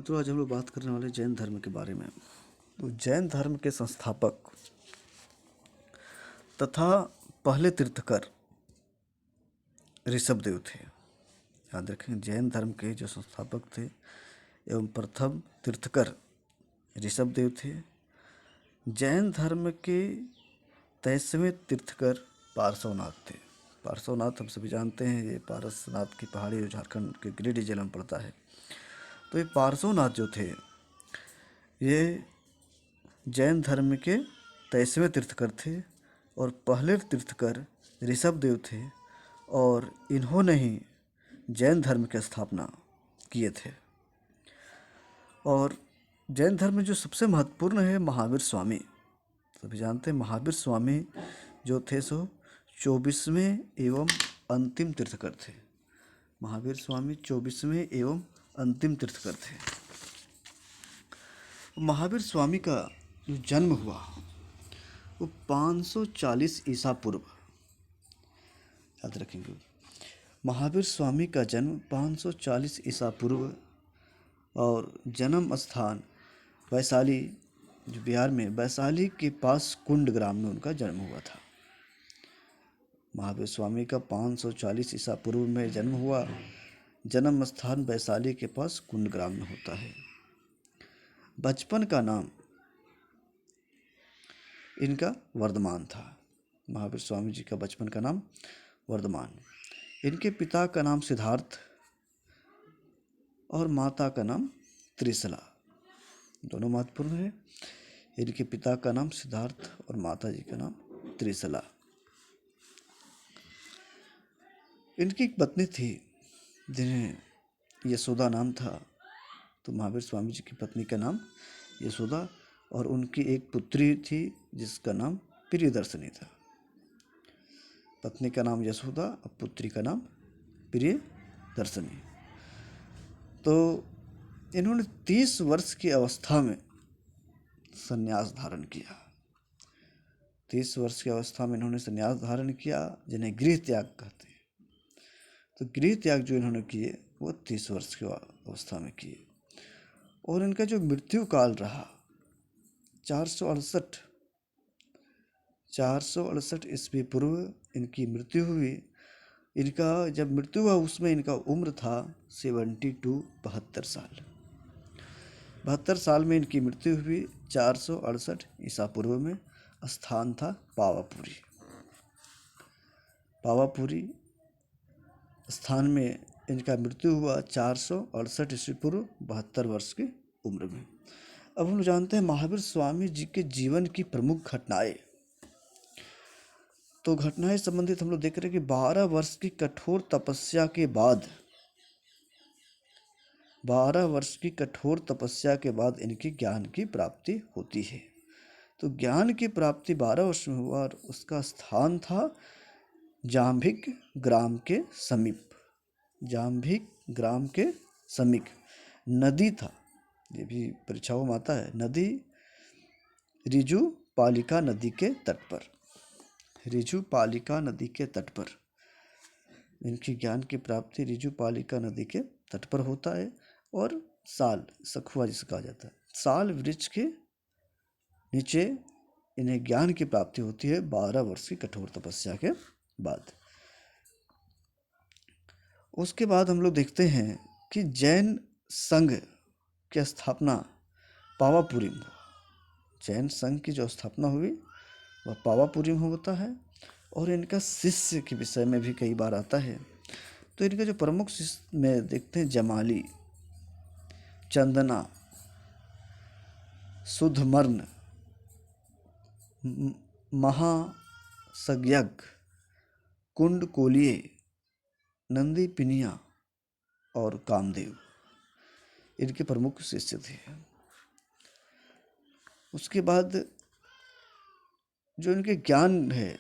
तो आज हम लोग बात करने वाले जैन धर्म के बारे में। तो जैन धर्म के संस्थापक तथा पहले तीर्थकर ऋषभदेव थे। याद रखें, जैन धर्म के जो संस्थापक थे एवं प्रथम तीर्थकर ऋषभदेव थे। जैन धर्म के 23वें तीर्थकर पार्श्वनाथ थे। पार्श्वनाथ हम सभी जानते हैं, ये पारसनाथ की पहाड़ी जो झारखंड के गिरिडीह जिले में पड़ता है। तो ये पार्श्वनाथ जो थे ये जैन धर्म के 23वें तीर्थकर थे और पहले तीर्थकर ऋषभदेव थे और इन्होंने ही जैन धर्म की स्थापना किए थे। और जैन धर्म में जो सबसे महत्वपूर्ण है महावीर स्वामी। सभी जानते हैं महावीर स्वामी जो थे सो 24वें एवं अंतिम तीर्थकर थे। महावीर स्वामी 24वें एवं अंतिम तीर्थकर थे। महावीर स्वामी का जो जन्म हुआ वो 540 ईसा पूर्व। याद रखेंगे, महावीर स्वामी का जन्म 540 ईसा पूर्व और जन्म स्थान वैशाली, जो बिहार में वैशाली के पास कुंड ग्राम में उनका जन्म हुआ था। महावीर स्वामी का 540 ईसा पूर्व में जन्म हुआ। जन्म स्थान वैशाली के पास कुंड ग्राम में होता है। बचपन का नाम इनका वर्धमान था। महावीर स्वामी जी का बचपन का नाम वर्धमान। इनके पिता का नाम सिद्धार्थ और माता का नाम त्रिशला। दोनों महत्वपूर्ण है। इनके पिता का नाम सिद्धार्थ और माता जी का नाम त्रिशला। इनकी एक पत्नी थी जिन्हें यशोदा नाम था। तो महावीर स्वामी जी की पत्नी का नाम यशोदा और उनकी एक पुत्री थी जिसका नाम प्रियदर्शनी था। पत्नी का नाम यशोदा और पुत्री का नाम प्रियदर्शनी। तो इन्होंने 30 वर्ष की अवस्था में संन्यास धारण किया। 30 वर्ष की अवस्था में इन्होंने संन्यास धारण किया, जिन्हें गृह त्याग कहते हैं। तो गृह त्याग जो इन्होंने किए वो 30 वर्ष की अवस्था में किए। और इनका जो मृत्यु काल रहा 468 ईस्वी पूर्व इनकी मृत्यु हुई। इनका जब मृत्यु हुआ उसमें इनका उम्र था 72 साल। 72 साल में इनकी मृत्यु हुई। 468 ईसा पूर्व में। स्थान था पावापुरी। पावापुरी स्थान में इनका मृत्यु हुआ 468 ईस्वी पूर्व 72 वर्ष की उम्र में। अब हम जानते हैं महावीर स्वामी जी के जीवन की प्रमुख घटनाएं। तो घटनाएं संबंधित हम लोग देख रहे हैं कि 12 वर्ष की कठोर तपस्या के बाद 12 वर्ष की कठोर तपस्या के बाद इनकी ज्ञान की प्राप्ति होती है। तो ज्ञान की प्राप्ति 12 वर्ष में हुआ और उसका स्थान था जाम्भिक ग्राम के समीप। जाम्भिक ग्राम के समीप नदी था, ये भी परीक्षाओं में आता है। नदी रिजु पालिका नदी के तट पर। रिजु पालिका नदी के तट पर इनकी ज्ञान की प्राप्ति रिजु पालिका नदी के तट पर होता है। और साल सखुआ जिसे कहा जाता है, साल वृक्ष के नीचे इन्हें ज्ञान की प्राप्ति होती है 12 वर्ष की कठोर तपस्या के बाद। उसके बाद हम लोग देखते हैं कि जैन संघ की स्थापना पावापुरी में हुआ। जैन संघ की जो स्थापना हुई वह पावापुरी में होता है। और इनका शिष्य के विषय में भी कई बार आता है। तो इनका जो प्रमुख शिष्य में देखते हैं जमाली, चंदना, सुधमर्ण, महासज्ञक, कुंड कोलिये, नंदी पिनिया और कामदेव इनके प्रमुख शिष्य थे। उसके बाद जो इनके ज्ञान है,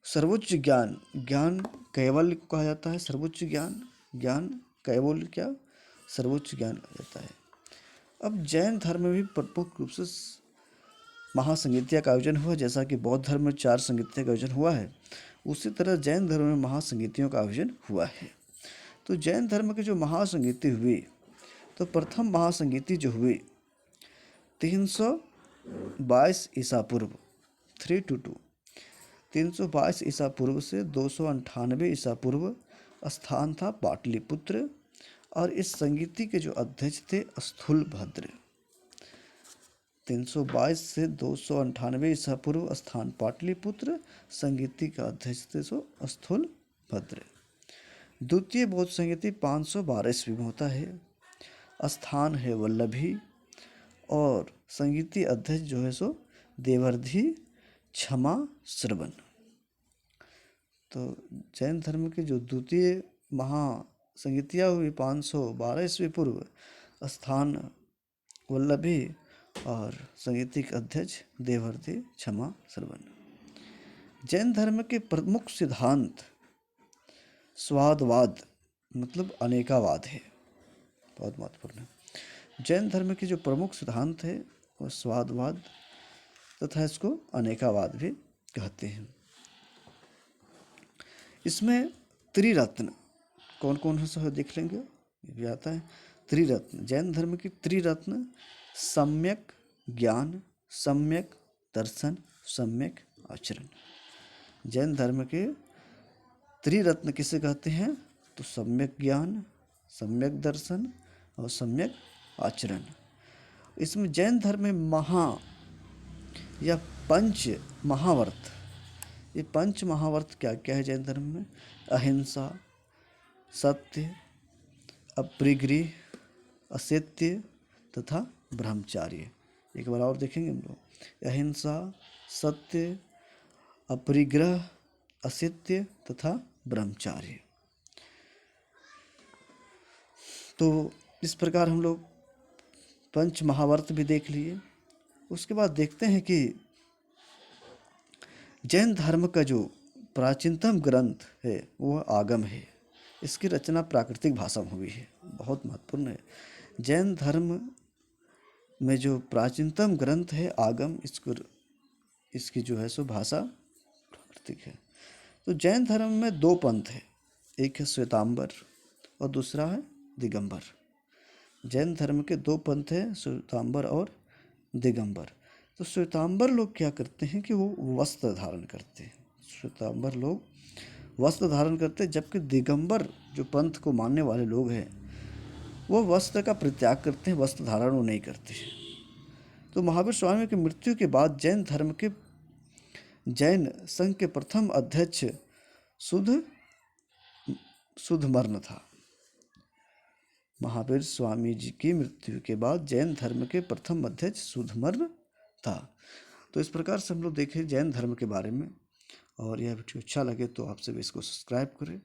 सर्वोच्च ज्ञान, ज्ञान कैवल्य को कहा जाता है। सर्वोच्च ज्ञान, ज्ञान कैवल्य क्या सर्वोच्च ज्ञान कहा जाता है। अब जैन धर्म में भी प्रमुख रूप से महासंगीतिया का आयोजन हुआ। जैसा कि बौद्ध धर्म में 4 संगीतिया का आयोजन हुआ है, उसी तरह जैन धर्म में महासंगीतियों का आयोजन हुआ है। तो जैन धर्म के जो महासंगीति हुई तो प्रथम महासंगीति जो हुए 322 ईसा पूर्व 322 322 ईसा पूर्व से 298 ईसा पूर्व स्थान था पाटलिपुत्र, और इस संगीति के जो अध्यक्ष थे स्थूलभद्र। 322 से 298 ईसा पूर्व स्थान पाटलिपुत्र, संगीति का अध्यक्ष थे सो स्थूलभद्र। द्वितीय बौद्ध संगीति 512 ईस्वी में होता है, स्थान है वल्लभी, और संगीति अध्यक्ष जो है सो देवर्धि क्षमा श्रवण। तो जैन धर्म के जो द्वितीय महासंगीतियाँ हुई 512 ईस्वी पूर्व, स्थान वल्लभी और संगीतिक अध्यक्ष देवर्धि क्षमा श्रवण। जैन धर्म के प्रमुख सिद्धांत स्वादवाद मतलब अनेकावाद है, बहुत महत्वपूर्ण है। जैन धर्म के जो प्रमुख सिद्धांत है वो स्वादवाद तथा इसको अनेकावाद भी कहते हैं। इसमें त्रिरत्न कौन कौन है सो देख लेंगे, ये भी आता है। त्रिरत्न जैन धर्म की त्रिरत्न सम्यक ज्ञान, सम्यक दर्शन, सम्यक आचरण। जैन धर्म के त्रिरत्न किसे कहते हैं? तो सम्यक ज्ञान, सम्यक दर्शन और सम्यक आचरण। इसमें जैन धर्म में महा या पंच महावर्त, ये पंच महावर्त क्या क्या है जैन धर्म में? अहिंसा, सत्य, अपरिग्रह, असत्य तथा ब्रह्मचार्य। एक बार और देखेंगे हम लोग, अहिंसा, सत्य, अपरिग्रह, असत्य तथा ब्रह्मचार्य। तो इस प्रकार हम लोग पंच महावर्त भी देख लिए। उसके बाद देखते हैं कि जैन धर्म का जो प्राचीनतम ग्रंथ है वो आगम है। इसकी रचना प्राकृतिक भाषा में हुई है, बहुत महत्वपूर्ण है। जैन धर्म में जो प्राचीनतम ग्रंथ है आगम, इसकी जो है सो भाषा प्राकृतिक है। तो जैन धर्म में दो पंथ है, एक है श्वेतांबर और दूसरा है दिगंबर। जैन धर्म के दो पंथ हैं, श्वेतांबर और दिगंबर। तो श्वेतांबर लोग क्या करते हैं कि वो वस्त्र धारण करते हैं। श्वेतांबर लोग वस्त्र धारण करते हैं, जबकि दिगंबर जो पंथ को मानने वाले लोग हैं वो वस्त्र का परित्याग करते हैं, वस्त्र धारण वो नहीं करते। तो महावीर स्वामी की मृत्यु के बाद जैन धर्म के जैन संघ के प्रथम अध्यक्ष सुधमर्न था। महावीर स्वामी जी की मृत्यु के बाद जैन धर्म के प्रथम अध्यक्ष सुधमर्न था। तो इस प्रकार से हम लोग देखें जैन धर्म के बारे में, और यह वीडियो अच्छा लगे तो आप सब इसको सब्सक्राइब करें।